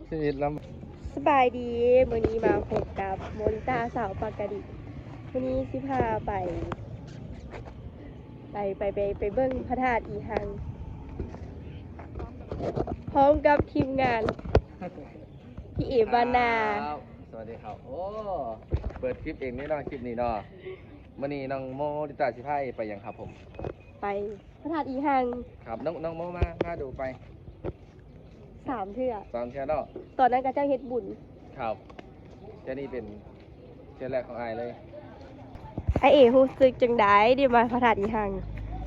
ชีวิตลสบายดีมื้อนี้มาพบกับมนตาสาวปากกะดิมื้อนี้สิพาไปเบิ่งพระธาตุอีหังพร้อมกับทีมงานพี่เอ๋บานา สวัสดีครับโอ้เปิดคลิปเองนี่เนาะคลิปนี้เนาะมื้อนี้น้องโมดิตาสิพาไปยังครับผม ไปพระธาตุอีหังครับน้องโมมาดูไป3 เทื่อ ตอนเช้าเนาะ ตอนนั้นก็เจ้าเฮ็ดบุญ ครับเจ้านี่เป็นเช้าแรกของอายเลย ไอเอ๋รู้สึกจังได๋ได้มาพระธาตุอีหัง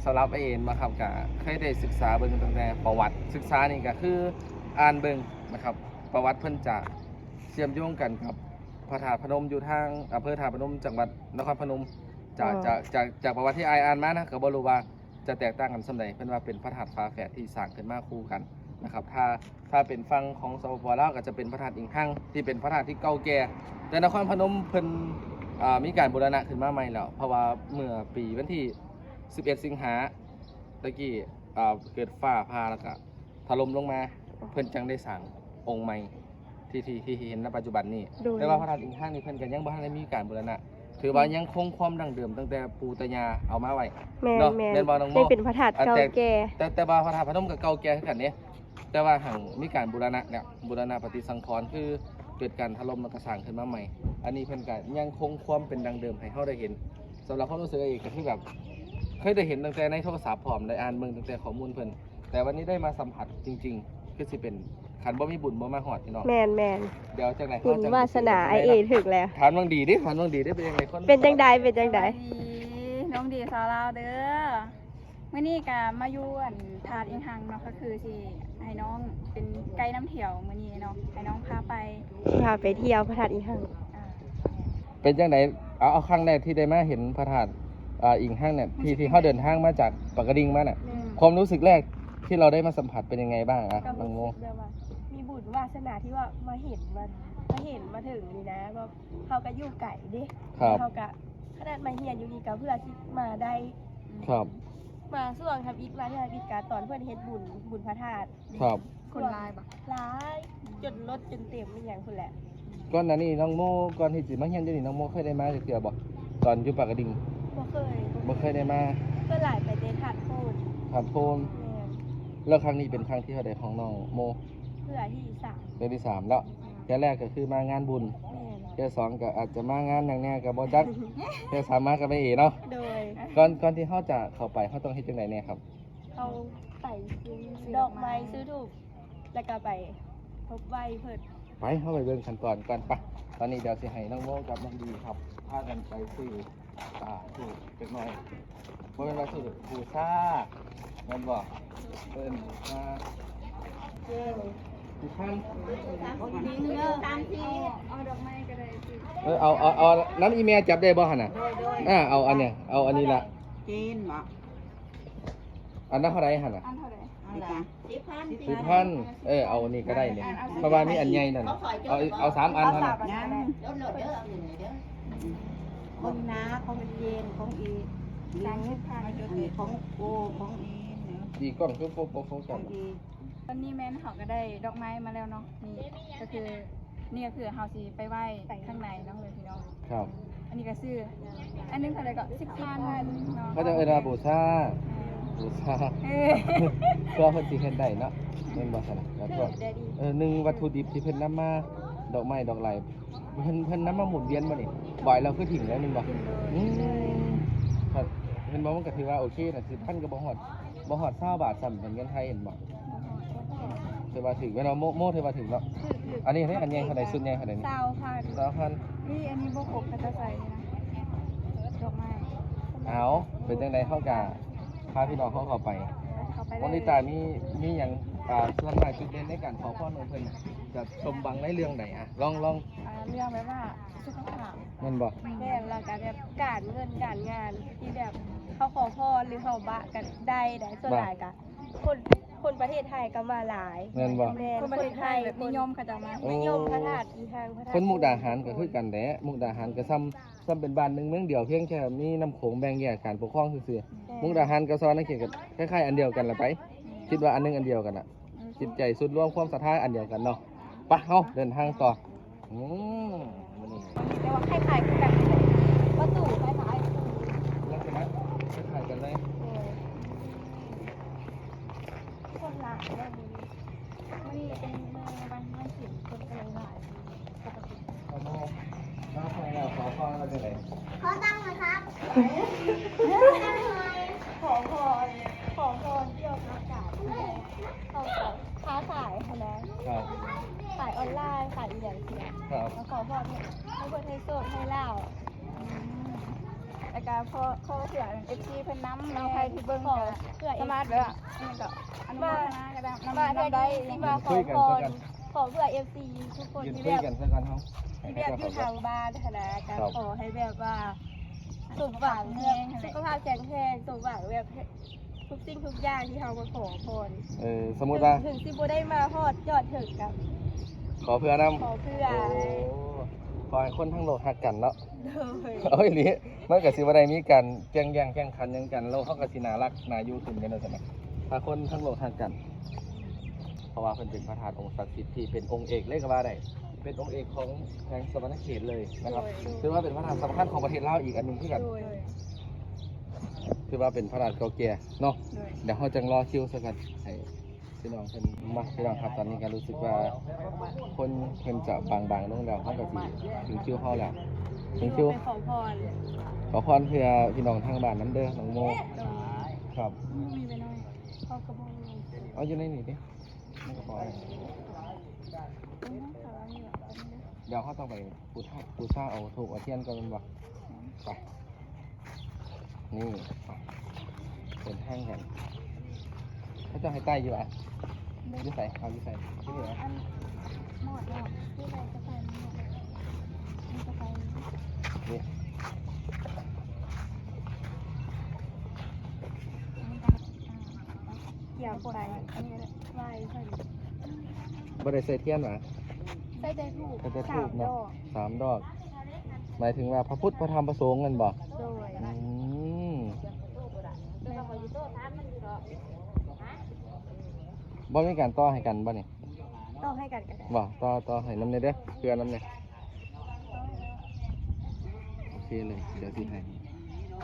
สำหรับไอเอ็นมาครับก็เคยได้ศึกษาเบิ่งตั้งแต่ประวัติศึกษานี่ก็คืออ่านเบิ่งนะครับประวัติเพิ่นจะเชื่อมโยงกันกับพระธาตุพนมอยู่ทางอำเภอธาตุพนมจังหวัดนครพนมจากประวัติที่อ่านมานะก็บ่รู้ว่าจะแตกต่างกันส่ำใดเพิ่นว่าเป็นพระธาตุฝาแฝดที่สร้างขึ้นมาคู่กันนะครับถ้าเป็นฝั่งของสปป.ลาวก็จะเป็นพระธาตุอิงหังที่เป็นพระธาตุที่เก่าแก่แต่นครพนมเพิ่นมีการบูรณะขึ้นมาใหม่แล้วเพราะว่าเมื่อปีวันที่11 สิงหาตะกี้เกิดฟ้าผ่าแล้วก็ถล่มลงมาเพิ่นจังได้สร้างองค์ใหม่ที่เห็นณปัจจุบันนี้แต่ว่าพระธาตุอิงหังนี่เพิ่นก็ยังบ่ทันได้มีการบูรณะถือว่ายังคงความดั้งเดิมตั้งแต่ปู่ตายาเอามาไว้แม่นบ่น้องโม ได้เป็นพระธาตุเก่าแก่แต่ว่าพระธาตุพนมก็เก่าแก่คือกันเด้แต่ว่าหังมีการบูรณะเนี่ยบูรณะปฏิสังขรณ์คือเกิดการถล่มแล้วก็สร้างขึ้นมาใหม่อันนี้เพิ่นก็ยังคงความเป็นดั้งเดิมให้เฮาได้เห็นสำหรับความรู้สึกเองก็คือแบบเคยได้เห็นตั้งแต่ในโทรศัพท์พร้อมได้อ่านเบิ่งตั้งแต่ข้อมูลเพิ่นแต่วันนี้ได้มาสัมผัสจริงๆคือสิเป็นคันบ่มีบุญบ่มาฮอดพี่น้องแม่นเดี๋ยวจังได๋บุญวาสนาไอเอถึงแล้วถามวังดีดิถามวังดีได้เป็นยังไงคนเป็นจังใดน้องดีสาวลาวเด้อมื้อนี้ก็มาอยู่ธาตุอิงหังเนาะก็คือสิให้น้องเป็นไกด์น้ำเที่ยวมื้อนี้เนาะให้น้องพาไปเที่ยวพระธาตุอีหังเป็นจังได๋เอาครั้งแรกที่ได้มาเห็นพระธาตุอิงหังเนี่ยที่เฮาเดินทางมาจากปากกระดิ่งมาน่ะความรู้สึกแรกที่เราได้มาสัมผัสเป็นยังไงบ้างน้องโมมีบุญวาสนาที่ว่ามาเห็นมาถึงนี่นะว่าเขาก็อยู่ไกลดิเขาก็ขนาดมาเฮียนอยู่นี่ก็เพื่อที่มาได้ครับมาส่วงทำอีกมาที่ทำอีกการตอนเพื่อนเฮ็ดบุญพระธาตุครับคนลายบ่หลายจนรถจนเต็มนี่อย่างพุ่นแหละก่อนหน้านี้น้องโมก่อนที่สิมาเฮียนอยู่นี่น้องโมเคยได้มาจักเทื่อบ่ตอนอยู่ปากกระดิ่งบ่เคยได้มาก็หลายไปเดทาดโพนแล้วครั้งนี้เป็นครั้งที่เท่าใดของน้องโมเพื่อที่3เดือนที่3แล้วแค่แรกก็คือมางานบุญแค่2ก็อาจจะมางานอย่างแน่ก็บ่จักแค่3มาก็ไปเนาะโดยก่อนที่เฮาจะเข้าไปเฮาต้องเฮ็ดจังได๋แน่ครับเอาไปซื้อดอกไม้ซื้อธูปแล้วก็ไปพบไหว้เพิ่นไปเฮาไปเบิ่งขั้นตอนก่อนปะตอนนี้เดี๋ยวสิให้น้องโมกับน้องดีครับพากันไปซื้อถูกจักหน่อยบ่แม่นว่าซื้อบูชาแม่นบ่เพิ่นมาทุกท่านเอาน้ำอีเมลจับได้บ่หั่นน่ะเอาอันเนี้ยเอาอันนี้ละจีนบ่อันนั้นเท่าไหร่หั่นน่ะ10,000เอาอันนี้ก็ได้เนี่ยเพราะว่ามีอันใหญ่นั่นเอา3 อันเท่านั้นของน้าของเจนของอีของโอของอีดีกล้องคือโฟกัสตอนนี้แม่นเขาก็ได้ดอกไม้มาแล้วเนาะนี่ก็คือเฮาสิไปไหว้ข้างในเนาะเลยพี่น้องครับอันนี้ก็ซื้ออันนึงเท่าไหร่ก็10,000เนาะเขาจะบูชาเพื่อเพิ่นสิเฮ็ดได้เนาะแม่นบ่ซั่นน่ะแล้วก็1วัตถุดิบที่เพิ่นนำมาดอกไม้ดอกไหลเพิ่นนำมาหมุนเวียนบ่นี่บ่อยเราคือถิ่งแล้วแม่นบ่ครับเพิ่นบอกมันก็ถือว่าโอเคน่ะ10,000ก็บ่ฮอด20 บาทซ้ำเป็นเงินไทยเห็นบ่ถือว่าถึงเวลาโม่ถือว่าถึงแล้วอันนี้ให้อันใหญ่ขนาดสุดใหญ่ขนาดนี้20,000นี่อันนี้บ่ครบก็จะใส่นี่นะดอกไม้เอาเป็นจังได๋เฮากะพาพี่น้องเข้าไปวันนี้ตามีหยังส่วนหมายจุดเด่นในการขอพรของเพิ่นจะสมบังในเรื่องใดลองเรื่องแบบว่าสุขภาพแม่นบ่แล้วก็แบบการเงินการงานที่แบบเขาขอพรหรือเขาบะกันได้ส่วนหลายก็คนประเทศไทยก็มาหลายแม่นบ่คนประเทศไทยนิยมเขาจะมานิยมพระธาตุอีหังคนมุกดาหารก็คือกันแหละมุกดาหารก็ซ้ำเป็นบ้านนึงเมืองเดียวเพียงแค่มีน้ำโขงแบ่งแยกการปกครองซื่อๆมุกดาหารกับซอนนั่นเขตก็คล้ายๆอันเดียวกันล่ะไปเข คิดว่าอันนึงอันเดียวกันอ่ะจิตใจสุดร่วมความศรัทธาอันเดียวกันเนาะไปเฮาเดินทางต่อมื้อนี้ แต่ว่าคล้ายๆคือกันประตูคล้าย ลักษณะคล้ายๆกันเลย คนหลายได้ดี ๆมื้อนี้เป็นมื้อวันศิลป์คนก็เลยหลายปกติ ขอโทษน้าฟังแล้วขอฟังแล้วจังได๋ ขอตั้งหน่อยครับขอพรเกี่ยวกับอากาศที่เขาแบบค้าขายคะนะครับ ขายออนไลน์ขายอีอย่างเสีย ครับ แล้วขอพรให้คนให้โสดให้เล่า แล้วก็พอเผื่อ FC เพิ่นนำเนาะใครที่เบิ่ง ขอ ก็ เพื่อ สามารถเด้ออันนี้ก็อนุโมทนาก็ได้ มา นำ เดือน ได้ นี้ที่มาขอพรขอเพื่อ FC ทุกคน ยืน ที่ คุย แบบ กันซะก่อนเฮาให้ ที่แบบอยู่ เขา ทางบ้านนะการ ครับ ขอให้แบบว่าสมหวังสุขภาพแข็งแรงสมหวังแบบทุกสิ่งทุกอย่างที่เรามาขอพร สมมุติว่า ถึงสิบ่ได้มาฮอดยอดถึงกับ ขอเพื่อนำ ขอเพื่อ ขอให้คนทั้งโลกฮักกันเนาะ เลย เอาอีหลีมันก็สิบ่ได้มีการแข่งแย่งแข่งขันหยังกันแล้วเฮาก็สิน่ารักน่าอยู่ขึ้นกันเนาะซั่นน่ะถ้าคนทั้งโลกฮักกัน เพราะว่าเพิ่นเป็นพระธาตุองค์ศักดิ์สิทธิ์ที่เป็นองค์เอกเลยก็ว่าได้เป็นองค์เอกของแห่งสวรรคเขตเลยนะครับถือว่าเป็นพระธาตุสำคัญของประเทศลาวอีกอันหนึงคือกัน โดย ถือว่าเป็นพระธาตุเก่าแก่เนาะ โดย เดี๋ยวเราจังรอคิวซะกันให้พี่น้องเพิ่นมาพี่น้องครับตอนนี้ก็รู้สึกว่าคนเพิ่นจะบางๆลงแล้วเฮาก็สิถึงคิวเฮาแล้วถึงคิว ไปขอพร ขอพรเพื่อพี่น้องทางบ้านน้ำเด้อน้องโมครับ มีไปหน่อย เขากระบอก เอาอยู่ในนี่ดิในกระเป๋าเดี๋ยวเขาต้องไปปูชาเอาถูกเอาเทียนก่อนแม่นบ่ไปนี่ไปเดินทางกันเขาจะให้ใต้อยู่อ่ะอยู่ใส่เอาอยู่ใส่ที่นี่อ่ะ อันหมดแล้วที่ไหนจะไปหมดมันจะไป นี่ เกี่ยวไป อันนี้แหละ ไหว้เพิ่น บ่ได้ใส่เทียนหรอ ใส่ใจถูก ใส่แต่ สา ทู ม บ ด เนาะ อก 3 ดอก หมายถึงว่าพระพุทธพระธรรมพระสงฆ์กันบ่ โดย บ่มีการต่อให้กันบ่นี่ ต้องให้กันกันได้ บ่ต่อให้น้ำในเด้อเพื่อน้ำในโอเคเลยเดี๋ยวสิให้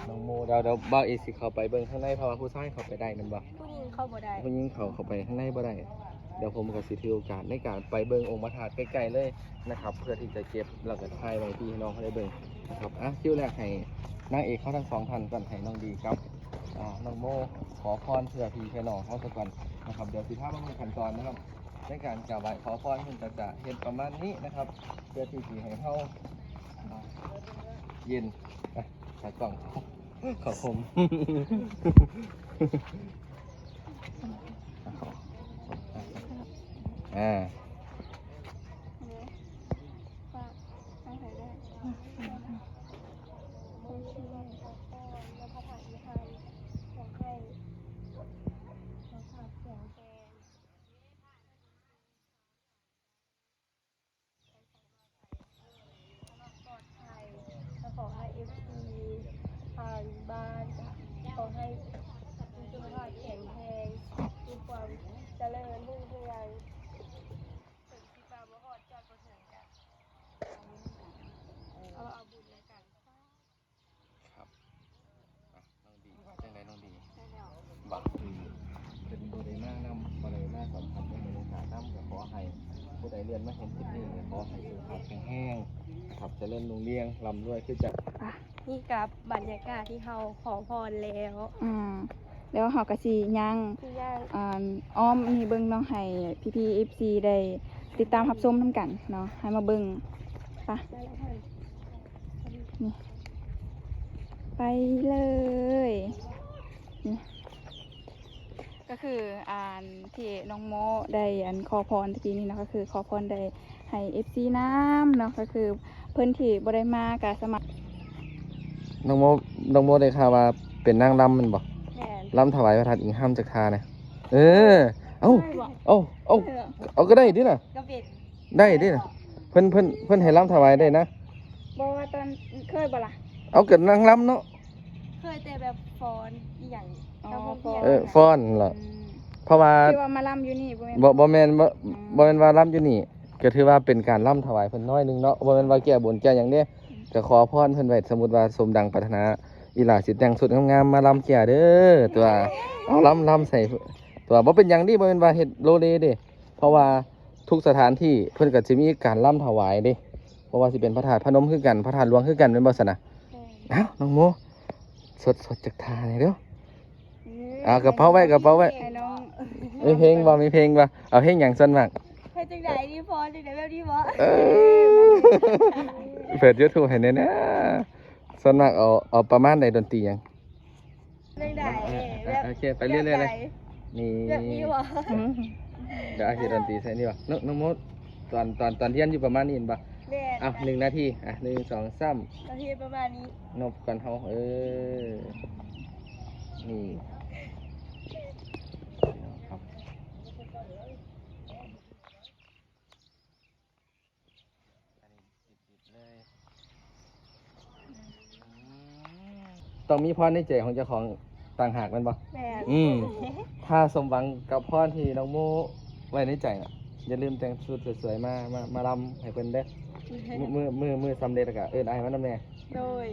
น้องโมเดี๋ยวบ่าวเอสิเข้าไปเบิ่งข้างในเพราะว่าผู้ชายเข้าไปได้แม่นบ่ ผู้หญิงเข้าบ่ได้ ผู้หญิงเข้าไปข้างในบ่ได้เดี๋ยวผมก็สิถือโอกาสในการไปเบิ่งองค์พระธาตุใกล้ๆเลยนะครับ เพื่อที่จะเก็บแล้วก็ถ่ายไว้พี่น้องเขาได้เบิ่งนะครับคิวแรกให้นางเอกเขาทั้งสองท่านก่อนให้น้องดีครับน้องโมขอพรเพื่อพี่เพื่อน้องเขาสักก่อนนะครับเดี๋ยวสิพามาดูขั้นตอนนะครับ ในการกราบไหว้ขอพรเพิ่นก็จะเฮ็ดประมาณนี้นะครับ เพื่อที่สิให้เฮาเย็นขากล่องขอผมอ่า ฝากตั้งใจได้ คนชื่อว่าขอพรและพระธาตุอิฐานขอให้สุขภาพแข็งแรงปลอดภัยและขอให้ FC ทางบ้านขอให้มีสุขภาพแข็งแรงมีความเจริญรุ่งเรืองถึงที่มาบ่ฮอดจอดบ่ถึงกันเอาบุญแล้วกัน ครับน้องดีจังไดน้องดีบักเป็นบ่ได้มานำบ่ได้มาสัมผัสในบรรยากาศนำก็ขอให้ผู้ใดเรียนมาเห็นคลิปนี้ก็ขอให้สุขภาพแข็งแรงครับเจริญรุ่งเรืองร่ำรวยคือจะ นี่กับบรรยากาศที่เขาขอพรแล้ว แล้วเฮาก็สิยัง ที่ย่าง อ้อมนี่เบิ่งเนาะให้พี่ๆ FC ได้ติดตามรับชมนํกันเนาะให้มาเบิ่งไป ได้แล้วค่ะ นี่ไปเลยนี่ก็คือที่น้องโมได้ขอพรตะกี้นี้เนาะก็คือขอพรได้ให้ FC น้ำเนาะก็คือเพิ่นที่บ่ได้มาก็สมัคร น้องโมได้ข่าวว่าเป็นนางรำแมันบ่ แทน รำถวายพระธาตุอิงห้ามจักทานะเเอ้าเอาก็ได้ดิน่ะ กระเบ็ด ได้ดิน่ะเพิ่นให้รำถวายได้นะ บ่ว่าตอนเคยบ่ล่ะ เอาเกิดนางรำเนาะ เคยแต่แบบฟอนอีหยัง อ๋อ แล้วก็ ฟ้อน เพียง ฟ้อนเหรอ อืม พ เพราะว่า ที่ว่ามาล่ำอยู่นี่บ่แม่น บ่แม่นบ่แม่นว่าล่ำอยู่นี่ก็ถือว่าเป็นการล่ำถวายเพิ่นน้อยหนึงเนาะบ่แม่นว่าแก้บนแก้หยังเด้ก็ขอพรเพิ่นไว้สมมุติว่าสมดังปรารถนาอีหลาสิแต่งชุดงามๆมาล่ำแก้เด้อตัวเอาล่ำใส่ตัวบ่เป็นหยังดิบ่แม่นว่าเฮ็ดโลเลเด้เพราะว่าทุกสถานที่เพิ่นก็สิมีการล่ำถวายเด้เพราะว่าสิเป็นพระธาตุพนมคือกันพระธาตุหลวงคือกันแม่นบ่ซั่นน่ะเอ้าน้องโมสดจากทานี่เด้อเอากระเป๋าไว้ ให้น้อง มีเพลงบ่เอาเพลงหยังส่วนมาก เฮ็ดจังไดดีพอจังไดแบบนี้บ่ เปิด YouTube ให้แน่นะส่วนมากเอาประมาณใดดนตรีหยัง จังไดแบบ โอเคไปเรื่อยๆเลยนี่ แบบนี้บ่ เดี๋ยวอาชีพดนตรีใส่นี่บ่น้องมดตอนเรียนอยู่ประมาณนี้เห็นบ่ แม่น อ่ะ1 นาทีอ่ะ1 2 3 นาทีประมาณนี้ นบก่อนเฮานี่ครับต้องมีพรในใจของเจ้าของต่างหากแมันบ่ แม่น ถ้าสมหวังกับพรที่น้องโมไว้ในใจน่ะอย่าลืมแต่งชุดสวยๆมาลำให้เพิ่นเด้อมือสำเร็จแล้วก็เอิ้นอ้ายมานำแน่ โดย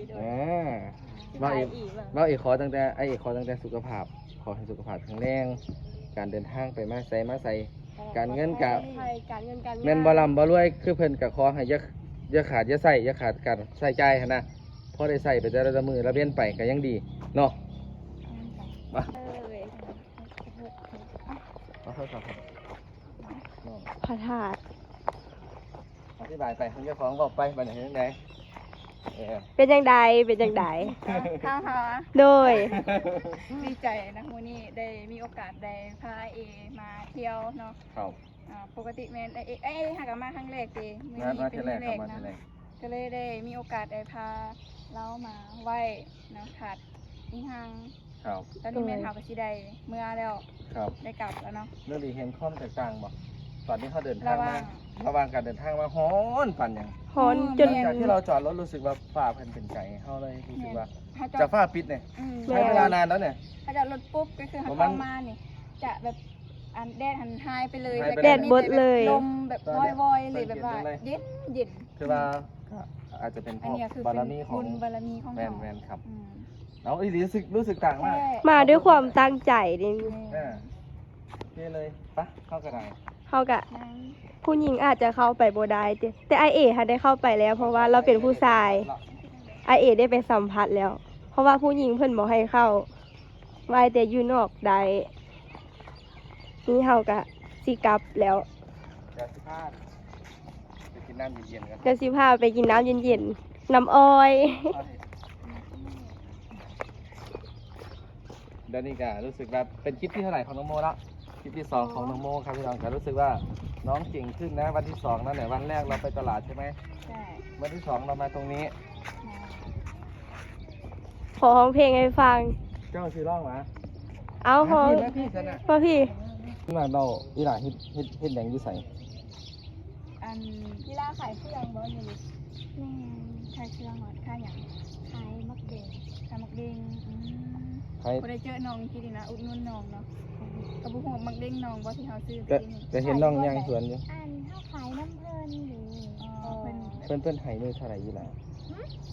ว่า อี อี ก ก ว่า ว่าอีกขอตั้งแต่สุขภาพขอให้สุขภาพแข็งแรงการเดินทางไปมาใส่การเงินกะ การเงินการ แม่นบ่ลำบ่รวยคือเพิ่นก็ขอให้อย่าขาดอย่าใส่อย่าขาดการใส่ใจายหั่นนะพอได้ใส่ไปแต่ละมื้อละเวียนไปก็ยังดีเนาะมาขอโทษครับน้อง พระธาตุ อธิบายไปของเจ้าของบอกไปบัดนี้จังได๋ เป็นจังไดเป็นจังได ข้าวหา โดย ดีใจนะมื้อนี้ได้มีโอกาสได้พาเอมาเที่ยวเนาะ ครับ ปกติแม่นหากนมาครั้งแรกเด้มื้อ มา นี้ มา เป็ ที่ น แร มื้ ก อ ค แร รับ ก มา นะ ที่แรก ก็เลยได้มีโอกาสได้พาเรามาไหว้เนาะขาดอีหัง ครับ ตอนนี้แม่ถามว่าสิได้เมื่อแล้ว ครับ ได้กลับแล้วเนาะ เรื่องดีเห็นความแตกต่างบ่ตอนที่เขาเดินทางมา ระ ระหว่างการเดินทางมาฮ้อนปั่นหยัง ฮอนจน จากที่เราจอดรถรู้สึกว่าฟ้าเพิ่นเป็นใจให้เฮาเลยรู้สึกว่า ถ้าจอ จา ด กฟ้าปิดเนี่ย แม่ ใช้เวลานานแล้วเนี่ย ถ้าจอดรถปุ๊บก็คือหัน ประมาณ เข้ามานี่จะแบบอันแดดหันหายไปเลย หายไป ล้วก็ แดดบดเลย ลมแบบวอยๆเลยแบบว่าเย็นเย็น คือว่าก็อาจจะเป็นเพ อัน ราะ เนี้ยคือบ ารมีของ บุญบารมีของ แม เรา นแมนครับ อืม เอาอีหลีรู้สึกต่างมาก แค่ มาด้วยความตั้งใจนี่ โอเคเลยปะเข้ากระได เขากะ นั้น ผู้หญิงอาจจะเข้าไปบ่ได้แต่ไอเอค่ะได้เข้าไปแล้ว เพราะว่าเราเป็นผู้ชายไอเอได้ไปสัมผัสแล้ว เพราะว่าผู้หญิงเพิ่นบ่ให้เข้าไว้แต่อยู่นอกได้นี่เฮากะสิกลับแล้ว เดี๋ยวสิพาไปกินน้ำเย็นๆกัน ก็สิพาไปกินน้ำเย็นๆน้ำอ้อย เดี๋ยวนี้ก็รู้สึกว่าเป็นคลิปที่เท่าไหร่ของน้องโมละคลิปที่2ของน้องโมครับพี่น้องก็รู้สึกว่าน้องเก่งขึ้นนะวันที่2นั่นแหละวันแรกเราไปตลาดใช่ไหม ใช่ วันที่2เรามาตรงนี้ ขอร้องเพลงให้ฟัง เจ้าชื่อร้องมา เอาห้อง พี่ชนะ พ่อพี่ มาเราอีหล่าเฮ็ดแดงอยู่ใส่ อัน กีฬาขายเครื่องบ่อยู่ แม่ใครเชื่อหอดค่าอย่าง ขายมักเด็ก ขายมักเด้ง ใคร บ่ได้เจอน้องที่ดีนะอุดหนุนน้องเนาะกับบุ้งมักเด้งน้องบ่ที่เขาซื้อ ก็ ที่นี่ ก็เห็นน้องย่างสวนอยู่ อันเฮาขายน้ำเพลินอยู่ อ๋อเพิ่น เพิ่นให้มือเท่าไหร่อีหล่า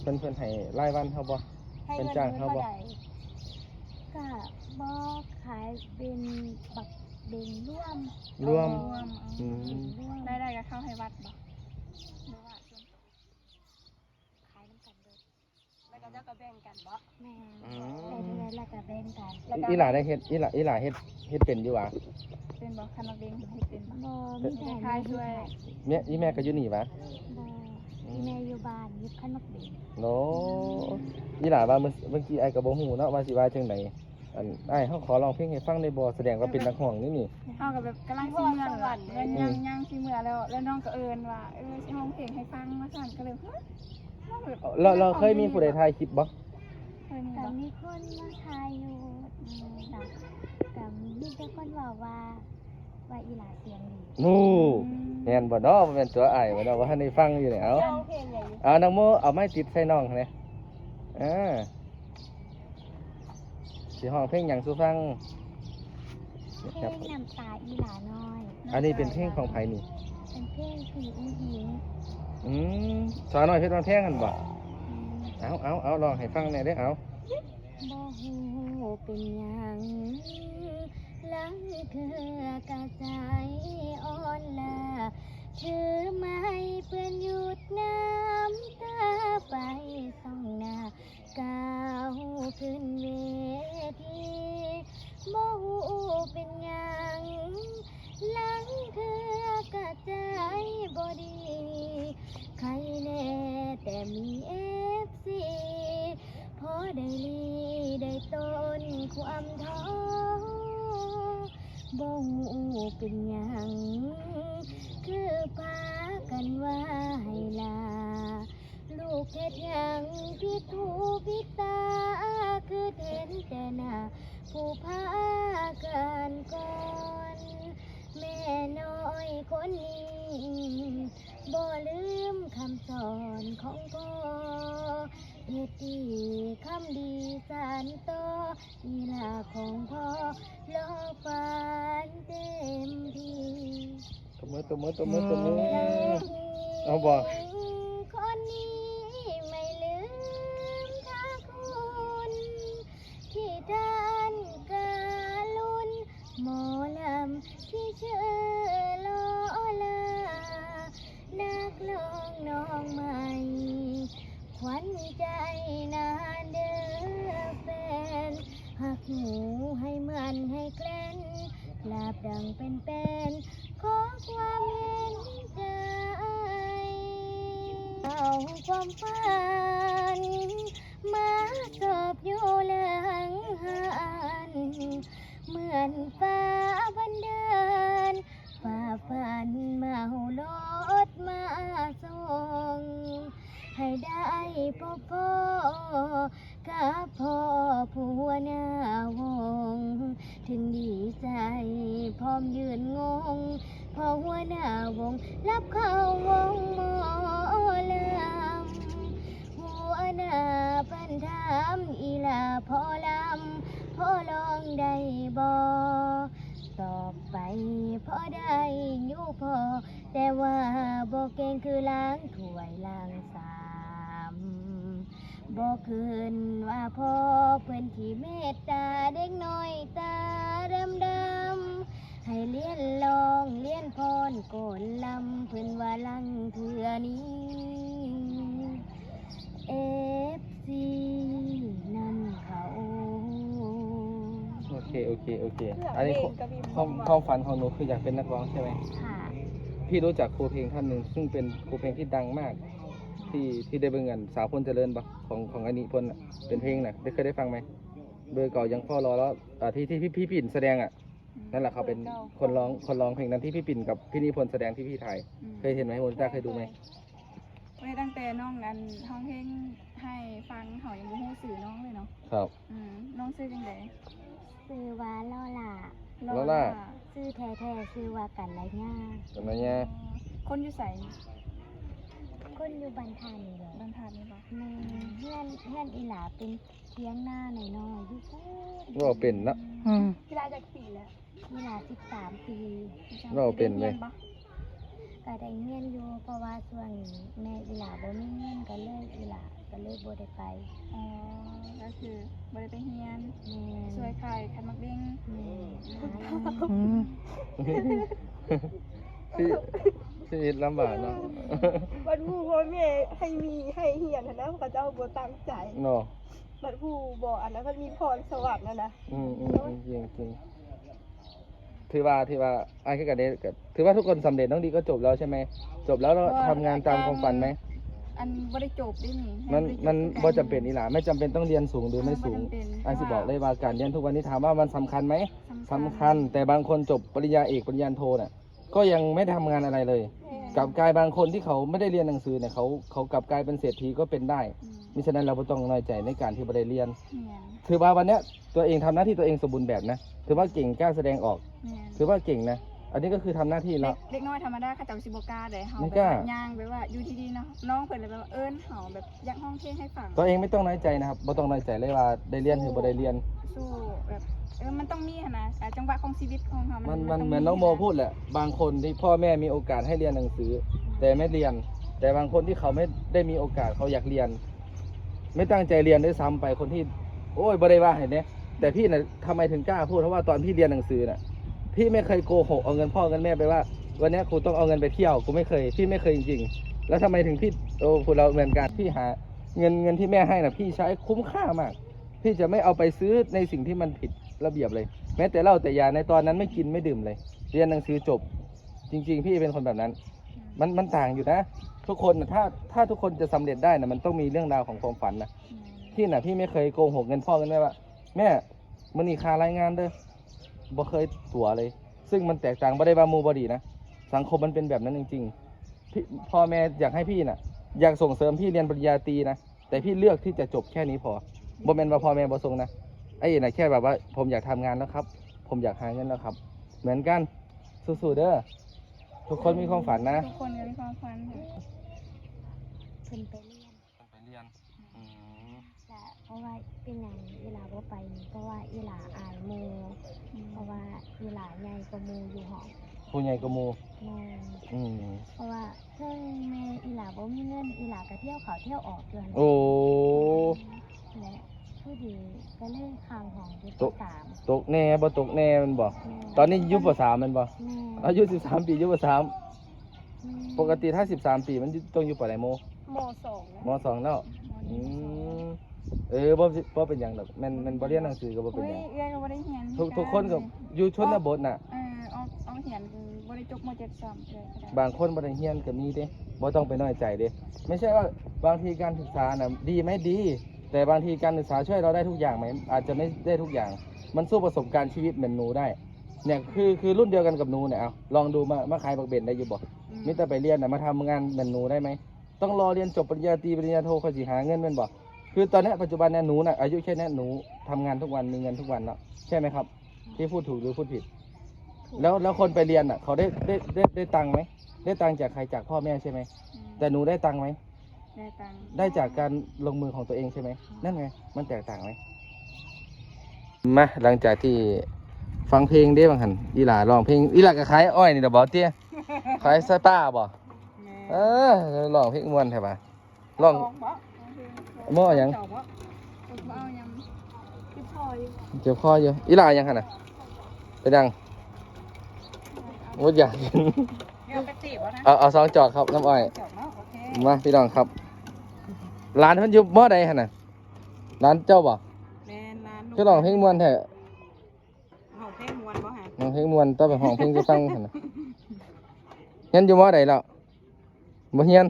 เพิ่นให้รายวันเฮาบ่ เป็นจ้างเขาบ่ ก็บ่ขายเป็นบักเบงร่วม รวม อื อื ม ม ร่วม ได้ก็เข้าให้วัดบ่หรือว่าส่วน ขายน้ำกันเบิดแล้วก็เจ้าก็แบ่งกันบ่แม่ อื ได้ ม เดือนแล้วก็แบ่งกัน อีหล่าได้เฮ็ดอีหล่าเฮ็ดเป็นอยู่หวะ เป็นบ่คันมักเด้งให้เป็นบ่ บ่มีแต่ ขายช่วย อีแม่ก็อยู่นี่หวะ บ่มีแม่อยู่บ้านยึดขันมักเบง โนอีหล่าว่าเมื่อกี้ไอ้ก็บ่ฮู้เนาะว่าสิว่าจังไดอันอ้ายเฮาขอร้องเพลงให้ฟังได้บ่แสดงว่าเป็นนักร้องนี่ เฮาก็แบบกำลังสิเมื่อล่ะเงินยังสิเมื่อแล้วน้องก็เอิ้นว่าสิร้องเพลงให้ฟังมาสั่นก็เลยน้องแบบ เราเคยมีผู้ใดถ่ายคลิปบ่ เคยมี ก็ บ่ มีคนมาทายอยู่ก็มีแต่คนบอกว่าอีหลาเสียงดี นู่แม่นบ่เนาะบ่แม่นตัวอ้ายบ่เนาะว่าทันได้ฟังอยู่เนี่ยเอา ร้องเพลงใหญ่ เอาน้องโมเอาไม้ติดใส่น้องเนี่ยสิห้องเพลงหยังสู่ฟัง เพล ครับ งน้ำตาอีหลาน้อย อันนี้เป็นเพลงของไผนี่ เป็นเพลงผีอุ้งอิง สาวน้อยเพชรบางแท่งกันบ่ อืม เอาลองให้ฟังหน่อยได้อเอา บ่ฮู้เป็นหยังหลังเธอกระจายอ่อนลาถือไม้เปื้อนหยุดน้ำตาไปส่องหน้าก้าวขึ้นเวทีบ่ฮู้เป็นหยังหลังเธอกระจายบ่ดีใครแน่แต่มีFC พอได้ลีได้ต้นความท้อบ่ฮู้เป็นหยังคือพากันว่าให้ลาลูกเฮ็ดหยังผิดหูผิดตาคือเห็นแต่หน้าผู้พากันก่อนแม่น้อยคนนี้บ่ลืมคำสอนของพ่อ เฮ็ดดีคำดีสานต่ออีหลาของพ่อรอฝันเต็มที่ ตบมือเอาบ่ คนนี้ไม่ลืมท่าคุณที่ท่านกาลุนหมอลำที่ชื่อลอลานักร้องน้องใหม่ ขวัญใจนานเด้อแฟนหักหูให้มันให้แกล้นลาบดังเป็นขอความเห็นใจเอาความฝันมาสอบอยู่หลังหันเหมือนฟ้าบันดาลฝ่าฟันมาหูรถมาส่ง ให้ได้พบพ่อกับพ่อผู้หัวหน้าวง ถึงดีใจพร้อมยืนงงพอหัวหน้าวงรับเข้าวงหมอลำหัวหน้าปันถามอีลาพ่อลำพ่อลองได้บ่ตอบไปพ่อได้อยู่พอแต่ว่าบ่เก่งคือล้างถ้วยล้างสามบ่คืนว่าพ่อเพิ่นที่เมตตาเด็กน้อยตาดำให้เลี้ยนลองเลี้ยนพรโกนลำเพิ่นว่าลังเถื่อนี้FC นำเขา โอเคอันนี้ความฝันของหนูคืออยากเป็นนักร้องใช่ไหม ค่ะ พี่รู้จักครูเพลงท่านหนึ่งซึ่งเป็นครูเพลงที่ดังมาก ที่ได้เบิ่งกันสาวพลเจริญปะของอันนี้พลน่ะเป็นเพลงน่ะเคยได้ฟังไหมเบอร์เก่ายังพ่อรอแล้วที่พี่ปิ่นแสดงอ่ะนั่นแหละเขาเป็นคนร้องเพลงนั้นที่พี่ปิ่นกับพี่นิพนธ์แสดงที่พี่ถ่ายเคยเห็นไหมโมนิต้าเคยดูไหม ไม่ตั้งแต่น้องนั้นห้องเพลงให้ฟังเขายังบ่ฮู้สื่อน้องเลยเนาะ ครับ น้องชื่อจังได๋ ซื้อว่าล่อล่า ลอล่า ซื้อแท้ๆซื้อว่ากันไรง่า ตรงนั้นเนี่ย คนอยู่ไส คนอยู่บันทานี่แหละ บ้านทานนี่บ่ แม่เฮือนอีหลาเป็นเทียงหน้าหน่อยๆอยู่พูด เราเป็นนะ กีฬาจากปีแล้วกีฬา13 ปี เราเป็นเลย ก็ได้เงียนอยู่เพราะว่าช่วงนี้แม่อีหลาบ่มีเงินก็เลยอีหลาก็เลยบ่ได้ไป อ๋อก็คือบ่ได้ไปเรียน แม่ ช่วยขายคันมักเด้ง แม่ชีวิตลำบากเนาะ บัดผู้พ่อแม่ให้มีให้เหียนนะเขาเจ้าบ่ตั้งใจ เนาะ บัดผู้บอกอันนั้นมันมีพรสวรรค์นะ จริงถือว่าไอ้แค่กันเด็กถือว่าทุกคนสำเร็จน้องดีก็จบแล้วใช่ไหมจบแล้วเราทำงานตามความฝันไหม อันบ่ได้จบได้นี่ มันบ่จำเป็นนี่ล่ะไม่จำเป็นต้องเรียนสูงหรือไม่สูงอันสิบอกเลยว่าการเรียนทุกวันนี้ถามว่ามันสำคัญไหมสำคัญแต่บางคนจบปริญญาเอกปริญญาโทน่ะก็ยังไม่ได้ทำงานอะไรเลยกลับกลายบางคนที่เขาไม่ได้เรียนหนังสือเนี่ยเขากลับกลายเป็นเศรษฐีก็เป็นได้มิฉะนั้นเราไม่ต้องน้อยใจในการที่ไม่ได้เรียน ถือว่าวันเนี้ยตัวเองทำหน้าที่ตัวเองสมบูรณ์แบบนะถือว่าเก่งกล้าแสดงออกถือว่าเก่งนะอันนี้ก็คือทำหน้าที่แล้ว เด็กน้อยธรรมดาเขาเจ้าสิบ่กล้าเด้เฮา ไม่ แบบ กล้า ว่าย่างแบบว่าอยู่ดีๆเนาะน้องเพิ่นเลยแบบว่าเอิ้นเฮาแบบอยากห้องเพลงให้ฟัง ตัวเองไม่ต้องน้อยใจนะครับไม่ต้องน้อยใจเลยว่าได้เรียนหรือไม่ได้เรียน สู้แบบ มันต้องมีนะจังหวะของชีวิตของเขา มั มัน เหมือนน้องโมพูดแหละบางคนที่พ่อแม่มีโอกาสให้เรียนหนังสือ แต่ไม่เรียน แต่บางคนที่เขาไม่ได้มีโอกาสเขาอยากเรียน ไม่ตั้งใจเรียนด้วยซ้ำไปคนที่ โอ้ยบ่ได้ว่าเห็นไหมแต่พี่น่ะทำไมถึงกล้าพูดเพราะว่าตอนพี่เรียนหนังสือน่ะพี่ไม่เคยโกหกเอาเงินพ่อเงินแม่ไปว่า วันนี้ครูต้องเอาเงินไปเที่ยวกูไม่เคยพี่ไม่เคยจริงๆแล้วทำไมถึงพี่โอ้พูดเราเหมือนกันพี่หาเงินที่แม่ให้น่ะพี่ใช้คุ้มค่ามาก พี่จะไม่เอาไปซื้อในสิ่งที่มันผิดระเบียบเลย แม้แต่เหล้าแต่ยาในตอนนั้นไม่กินไม่ดื่มเลย เรียนหนังสือจบ จริง ๆ พี่เป็นคนแบบนั้น มันต่างอยู่นะ ทุกคนน่ะถ้าทุกคนจะสำเร็จได้นะมันต้องมีเรื่องราวของความฝันนะพี่น่ะพี่ไม่เคยโกหกเงินพ่อเงินแม่ว่าแม่มันนี่ค่ารายงานเด้อบ่เคยตั๋วเลย ซึ่งมันแตกต่างบ่ได้ว่ามูบ่ดีนะสังคมมันเป็นแบบนั้นจริงๆพี่พ่อแม่อยากให้พี่น่ะอยากส่งเสริมพี่เรียนปริญญาตรีนะแต่พี่เลือกที่จะจบแค่นี้พอบ่แม่นว่าพ่อแม่บ่ส่งนะไอ้น่ะแค่แบบว่าผมอยากทำงานแล้วครับ ผมอยากหาเงินแล้วครับ เหมือนกันสู้ๆเด้อทุกคนมีความฝันนะ ทุกคนก็มีความฝันค่ะ เพิ่นไปเรียน ไปเรียน แต่เพราะว่าเป็นอย่างอีหลาบ่ไปนี่เพราะว่าอีหลาอายหมู่เพราะว่าอีหลาใหญ่กว่าหมู่อยู่ห้อง ผู้ใหญ่กว่าหมู่ แม่น อืม เพราะว่าเพิ่งแม่อีหลาบ่มีเงินอีหลาก็เที่ยวเขาเที่ยวออกเดือน โอ้ และผู้ดีก็เลยค้างห้องอยู่ ต ป ก สาม ตกแน่บ่ตกแน่มันบ่ แม่ ตอนนี้อายุป3มันบ่ แม่ อายุ13ปีอายุป3 แม่ ปกติถ้า13ปีมันต้องอยู่ปไหนโม มสองนะ ม2แล้วอืมบ่เป็นหยังดอกมันบ่เรียนหนังสือก็บ่เป็น เฮ้ ห ย ยัง เอ้ยก็บ่ได้เรียน ทุกคนก็อยู่ชนบทน่ะ เอาเรียนคือบ่ได้จบม .7 ซ้ำเลยก็ได้ บางคนบ่ได้เรียนก็มีเด้บ่ต้องไปน้อยใจเด้ไม่ใช่ว่าบางทีการศึกษาน่ะดีไหมดี แต่บางทีการศึกษาช่วยเราได้ทุกอย่างไหมอาจจะไม่ได้ทุกอย่าง มันสู้ประสบการณ์ชีวิตเหมือนหนูได้ เนี่ยคือรุ่นเดียวกันกับหนูเนี่ยเอาลองดูมาขายบักเบนได้อยู่บ่มิแต่ไปเรียนน่ะมาทำงานเหมือนหนูได้ไหมต้องรอเรียนจบปริญญาตรีปริญญาโทค่อยสิหาเงินแม่นบ่คือตอนเนี้ยปัจจุบันเนี่ยหนูน่ะอายุแค่เนี้ยหนูทำงานทุกวันมีเงินทุกวันแล้วใช่ไหมครับที่พูดถูกหรือพูดผิด แล้วคนไปเรียนอ่ะเขาได้ตังค์ไหมได้ตังค์จากใครจากพ่อแม่ใช่ไหมแต่หนูได้ตังค์ไหม ได้ตังค์ ได้จากการลงมือของตัวเองใช่ไหมนั่นไงมันแตกต่างไหมมาหลังจากที่ฟังเพลงได้บางหันอีหล่าร้องเพลงอีหล่าก็ขายอ้อยนี่เด้อบ่เตี้ยขายซาต้าบ่ร้องเพลงม่วนแท้ป่ะร้องหม้อหยัง เอายัง ที่พ่ออยู่ เจ็บคออยู่อีหล่ายังหั่นน่ะไปดังโอ้ยอยากกิน เดี๋ยวไปจีบนะ เอาสองจอกครับน้ำอ้อย จบเนาะโอเค มาพี่น้องครับร้านเพิ่นอยู่หม้อใดหั่นน่ะร้านเจ้าบ่ แม่นาน คือร้องเพลงม่วนแท้ ห้องเพลงม่วนบ่ฮะ ร้องเพลงม่วนต้องไปห้องเพลงจะฟังหั่นน่ะเฮียนอยู่หม้อใดแล้วบ่เฮียน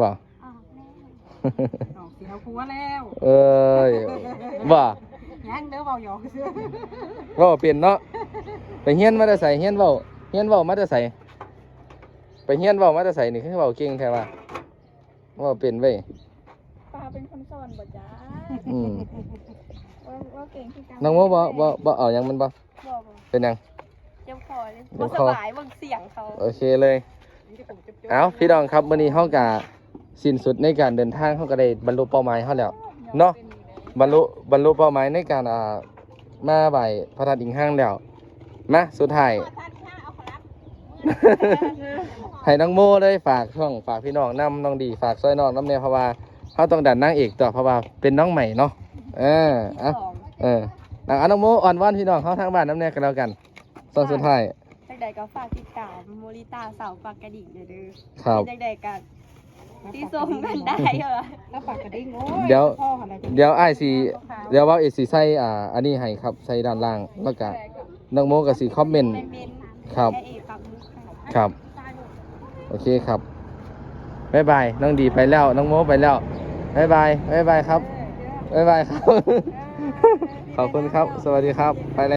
บ่ ออกแล้ว น้องสิเอาผัวแล้ว เอ้ยบ่ ยังเด้อเว้าหยอกซื่อ เว้าเป็นเนาะไปเฮียนมาแต่ไสเฮียนเว้ามาแต่ไสไปเฮียนเว้ามาแต่ไสนี่คือเว้าเก่งแท้ว่าเว้าเป็นเว้ย ป้าเป็นคนสอนบ่จ้า อืม ว่าเก่งที่กัน น้องโมบ่เอาหยังมันบ่ บอก เป็นหยัง เจ็บคอเลย เจ็ บ่ บ ส คอ บายเบิ่งเสียงเขา โอเคเลยเอาพี่น้องครับมื้อนี้เฮาก็สิ้นสุดในการเดินทางเฮาก็ได้บรรลุเป้าหมายเฮาแล้วเนาะบรรลุเป้าหมายในการมาไหว้พระธาตุอิงห้างแล้วมาสุดท้าย ให้น้องโมเลยฝากช่องฝากพี่น้องน้ำน้องดีฝากซอยน้องน้ำเนี่ยเพราะว่าเขาต้องดันนางเอกต่อเพราะว่าเป็นน้องใหม่เนาะน้องโมอ่อนว่านพี่น้องเขาทางบ้านน้ำเนี่ยกันแล้วกันตอนสุดท้าย จังใดก็ฝากติดตามโมริตาสาวปากกระดิ่งเด้อ ครับ จังใดก็ที่ส่งกันได้เหรอ แล้วปากกระดิ่งโอ้ย เดี๋ยว พ่ออะไรจะ เดี๋ยวไอ้ายสีเดี๋ยวว่าเอสีใส่อันนี้ให้ครับใส่ด้านล่างแล้วก็น้องโมกับสีคอมเมนต์ เป็นเมน ครับ และเอกกับลูกค่ะ ครับโอเคครับบ๊ายบายน้องดีไปแล้วน้องโมไปแล้วบ๊ายบายครับบ๊ายบายครับ ขอบคุณครับ สวัสดีครับ ไปเลย